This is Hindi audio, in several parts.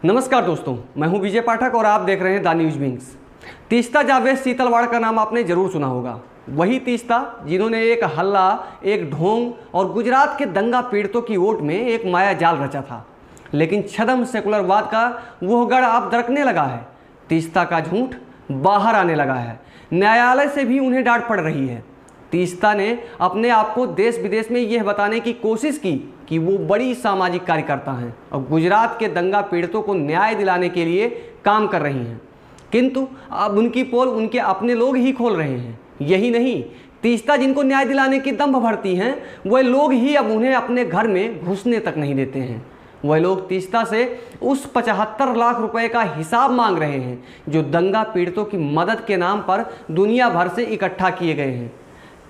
नमस्कार दोस्तों, मैं हूं विजय पाठक और आप देख रहे हैं the news wings. Teesta Javed Setalvad का नाम आपने जरूर सुना होगा। वही तीस्ता जिन्होंने एक हल्ला, एक ढोंग और गुजरात के दंगा पीड़ितों की ओट में एक माया जाल रचा था। लेकिन छदम सेकुलरवाद का वो गढ़ अब दरकने लगा है। तीस्ता का झूठ बाहर आने लगा है। न्यायालय से भी उन्हें डांट पड़ रही है। तीस्ता ने अपने आप को देश विदेश में यह बताने की कोशिश की कि वो बड़ी सामाजिक कार्यकर्ता हैं और गुजरात के दंगा पीड़ितों को न्याय दिलाने के लिए काम कर रही हैं। किंतु अब उनकी पोल उनके अपने लोग ही खोल रहे हैं। यही नहीं, तीस्ता जिनको न्याय दिलाने की दम्भ भरती हैं, वह लोग ही अब उन्हें अपने घर में घुसने तक नहीं देते हैं। वह लोग तीस्ता से उस 75 लाख रुपए का हिसाब मांग रहे हैं जो दंगा पीड़ितों की मदद के नाम पर दुनिया भर से इकट्ठा किए गए हैं।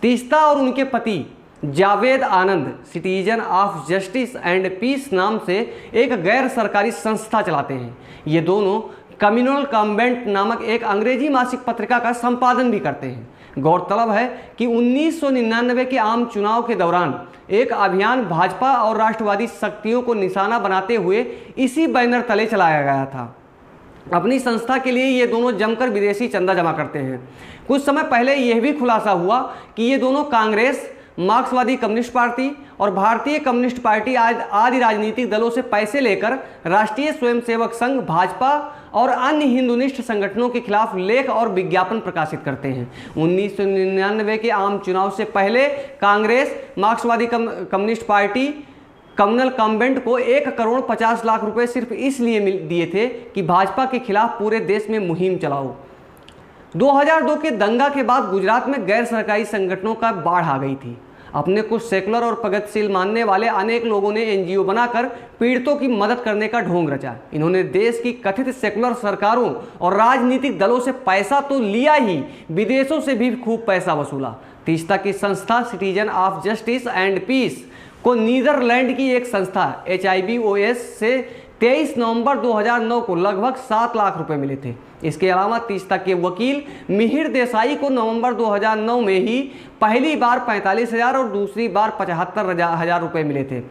तीस्ता और उनके पति Javed Anand citizen of justice and peace नाम से एक गैर सरकारी संस्था चलाते हैं। ये दोनों कम्युनल कॉम्बेंट नामक एक अंग्रेजी मासिक पत्रिका का संपादन भी करते हैं। गौरतलब है कि 1999 के आम चुनाव के दौरान एक अभियान भाजपा और राष्ट्रवादी शक्तियों को निशाना बनाते हुए इसी बैनर तले चलाया गया था। अपनी संस्था के लिए ये दोनों जमकर विदेशी चंदा जमा करते हैं। कुछ समय पहले यह भी खुलासा हुआ कि ये दोनों कांग्रेस, मार्क्सवादी कम्युनिस्ट पार्टी और भारतीय कम्युनिस्ट पार्टी आदि राजनीतिक दलों से पैसे लेकर राष्ट्रीय स्वयंसेवक संघ, भाजपा और अन्य हिंदुनिष्ठ संगठनों के खिलाफ लेख और विज्ञापन प्रकाशित करते हैं। 1999 के आम चुनाव से पहले कांग्रेस, मार्क्सवादी कम्युनिस्ट पार्टी कम्युनल कॉम्बेंट को 1,50 लाख रुपए सिर्फ इसलिए दिए थे कि भाजपा के खिलाफ पूरे देश में मुहिम चलाओ। 2002 के दंगा के बाद गुजरात में गैर सरकारी संगठनों का बाढ़ आ गई थी। अपने कुछ सेकुलर और प्रगतिशील मानने वाले अनेक लोगों ने एनजीओ बनाकर पीड़ितों की मदद करने का ढोंग रचा। इन्होंने देश की कथित सेकुलर सरकारों और राजनीतिक दलों से पैसा तो लिया ही, विदेशों से भी खूब पैसा वसूला। तीस्ता की संस्था citizen of justice and peace को नीदरलैंड की एक संस्था HIBOS से 23 नवंबर 2009 को लगभग 7 लाख रुपए मिले थे। इसके अलावा तीस्ता के वकील मिहिर देसाई को नवंबर 2009 में ही पहली बार 45,000 और दूसरी बार 75,000 रुपए मिले थे।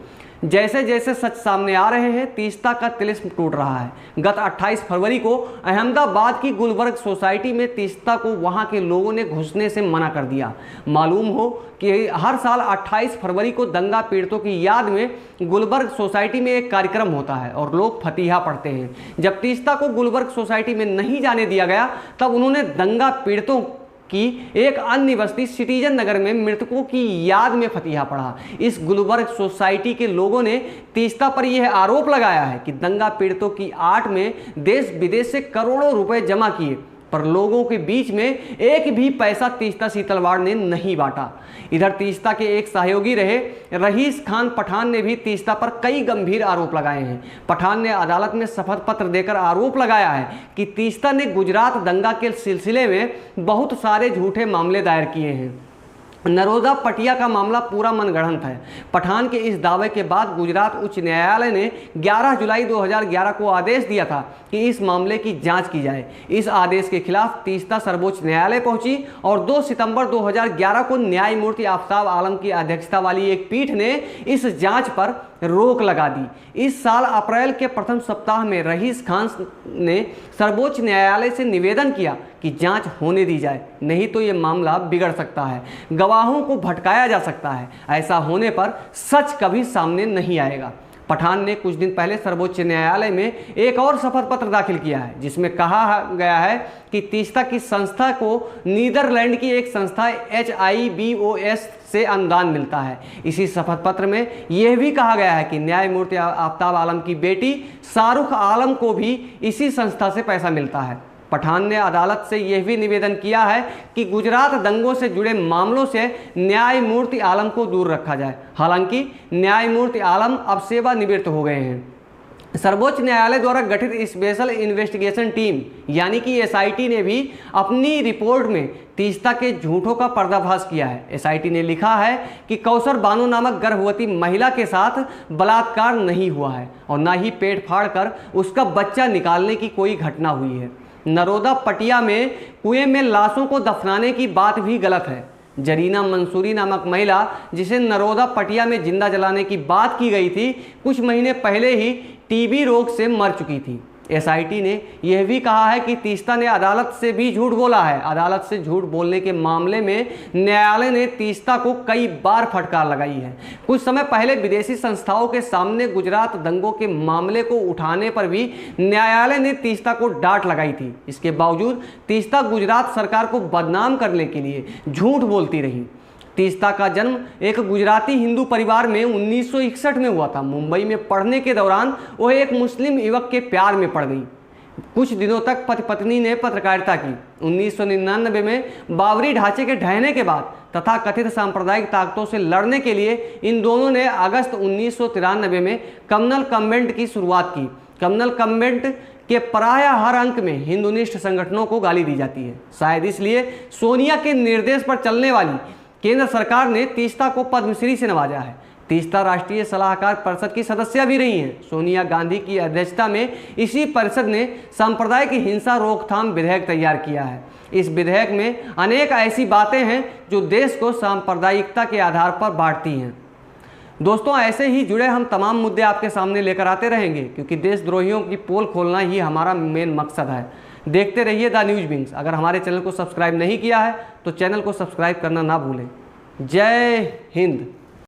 जैसे जैसे सच सामने आ रहे हैं, तीस्ता का तिलिस्म टूट रहा है। गत 28 फरवरी को अहमदाबाद की गुलबर्ग सोसाइटी में तीस्ता को वहां के लोगों ने घुसने से मना कर दिया। मालूम हो कि हर साल 28 फरवरी को दंगा पीड़ितों की याद में गुलबर्ग सोसाइटी में एक कार्यक्रम होता है और लोग फतीहा पढ़ते हैं। जब तीस्ता को गुलबर्ग सोसाइटी में नहीं जाने दिया गया, तब उन्होंने दंगा पीड़ितों कि एक अन्य बस्ती सिटीजन नगर में मृतकों की याद में फतीहा पढ़ा। इस गुलबर्ग सोसाइटी के लोगों ने तीस्ता पर यह आरोप लगाया है कि दंगा पीड़ितों की आड़ में देश विदेश से करोड़ों रुपए जमा किए, पर लोगों के बीच में एक भी पैसा तीस्ता सीतलवाड़ ने नहीं बांटा। इधर तीस्ता के एक सहयोगी रहे रहीस खान पठान ने भी तीस्ता पर कई गंभीर आरोप लगाए हैं। पठान ने अदालत में शपथ पत्र देकर आरोप लगाया है कि तीस्ता ने गुजरात दंगा के सिलसिले में बहुत सारे झूठे मामले दायर किए हैं। नरोदा पटिया का मामला पूरा मनगढ़ंत है। पठान के इस दावे के बाद गुजरात उच्च न्यायालय ने 11 जुलाई 2011 को आदेश दिया था कि इस मामले की जांच की जाए। इस आदेश के खिलाफ तीस्ता सर्वोच्च न्यायालय पहुंची और 2 सितंबर 2011 को न्यायमूर्ति आफताब आलम की अध्यक्षता वाली एक पीठ ने इस जांच पर रोक लगा दी। इस साल अप्रैल के प्रथम सप्ताह में रहीस खान ने सर्वोच्च न्यायालय से निवेदन किया कि जांच होने दी जाए, नहीं तो ये मामला बिगड़ सकता है, गवाहों को भटकाया जा सकता है। ऐसा होने पर सच कभी सामने नहीं आएगा। पठान ने कुछ दिन पहले सर्वोच्च न्यायालय में एक और शपथ पत्र दाखिल किया है, जिसमें कहा गया है कि तीस्ता की संस्था को नीदरलैंड की एक संस्था HIBOS से अनुदान मिलता है। इसी शपथ पत्र में यह भी कहा गया है कि न्यायमूर्ति आफताब आलम की बेटी शाहरुख आलम को भी इसी संस्था से पैसा मिलता है। पठान ने अदालत से यह भी निवेदन किया है कि गुजरात दंगों से जुड़े मामलों से न्यायमूर्ति आलम को दूर रखा जाए। हालांकि न्यायमूर्ति आलम अब सेवानिवृत्त हो गए हैं। सर्वोच्च न्यायालय द्वारा गठित स्पेशल इन्वेस्टिगेशन टीम यानी कि SIT ने भी अपनी रिपोर्ट में तीस्ता के झूठों का पर्दाफाश किया है। SIT ने लिखा है कि कौसर बानो नामक गर्भवती महिला के साथ बलात्कार नहीं हुआ है और न ही पेट फाड़ कर उसका बच्चा निकालने की कोई घटना हुई है। नरोदा पटिया में कुएं में लाशों को दफनाने की बात भी गलत है। जरीना मंसूरी नामक महिला, जिसे नरोदा पटिया में जिंदा जलाने की बात की गई थी, कुछ महीने पहले ही टीबी रोग से मर चुकी थी। एसआईटी ने यह भी कहा है कि तीस्ता ने अदालत से भी झूठ बोला है। अदालत से झूठ बोलने के मामले में न्यायालय ने तीस्ता को कई बार फटकार लगाई है। कुछ समय पहले विदेशी संस्थाओं के सामने गुजरात दंगों के मामले को उठाने पर भी न्यायालय ने तीस्ता को डांट लगाई थी। इसके बावजूद तीस्ता गुजरात सरकार को बदनाम करने के लिए झूठ बोलती रही। तीस्ता का जन्म एक गुजराती हिंदू परिवार में 1961 में हुआ था। मुंबई में पढ़ने के दौरान वह एक मुस्लिम युवक के प्यार में पड़ गई। कुछ दिनों तक पति पत्नी ने पत्रकारिता की। 1999 में बाबरी ढांचे के ढहने के बाद तथा कथित सांप्रदायिक ताकतों से लड़ने के लिए इन दोनों ने अगस्त 1993 में कम्युनल कन्वेंट की शुरुआत की। कम्युनल कन्वेंट के प्राय हर अंक में हिंदूनिस्ट संगठनों को गाली दी जाती है। शायद इसलिए सोनिया के निर्देश पर चलने वाली केंद्र सरकार ने तीस्ता को पद्मश्री से नवाजा है। तीस्ता राष्ट्रीय सलाहकार परिषद की सदस्य भी रही हैं। सोनिया गांधी की अध्यक्षता में इसी परिषद ने सांप्रदायिक हिंसा रोकथाम विधेयक तैयार किया है। इस विधेयक में अनेक ऐसी बातें हैं जो देश को सांप्रदायिकता के आधार पर बांटती हैं। दोस्तों, ऐसे ही जुड़े हम तमाम मुद्दे आपके सामने लेकर आते रहेंगे, क्योंकि देशद्रोहियों की पोल खोलना ही हमारा मेन मकसद है। देखते रहिए द न्यूज विंग्स। अगर हमारे चैनल को सब्सक्राइब नहीं किया है तो चैनल को सब्सक्राइब करना ना भूलें। जय हिंद।